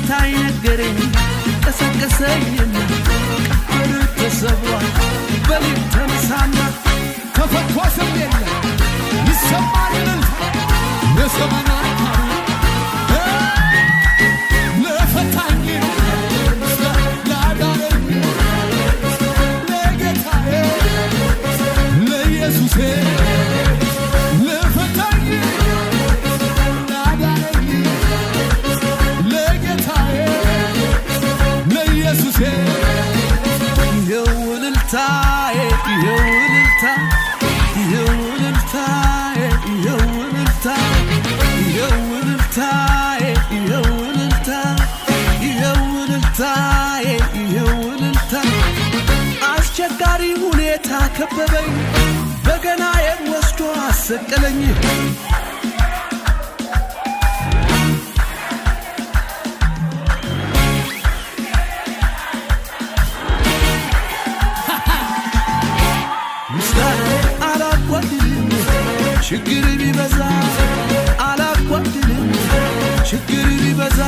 ፈታኝ ነገረኝ ቀሰቀሰኝና ቀንበር ተሰብሯል በሊት ተነሳና ተፈቶ ሰው የለ ይሰማል ለሰማናት ለፈታኝ ለአዳነኝ ለጌታዬ ለኢየሱሴ ለፈታኝ ለአዳነኝ ለጌታዬ ለኢየሱሴ ይኸው እልልታዬ ይኸው እልልታ ይኸው እልልታዬ ይኸው እልልታ ይኸው እልልታዬ ይኸው እልልታ ይኸው እልልታዬ ይኸው እልልታ አስቸጋሪ ሁኔታ ከበበኝ በገናዬን ወስዶ አሰቀለኝ አላጓድልም ችግር ቢበዛ አላጓድልም ችግር ቢበዛ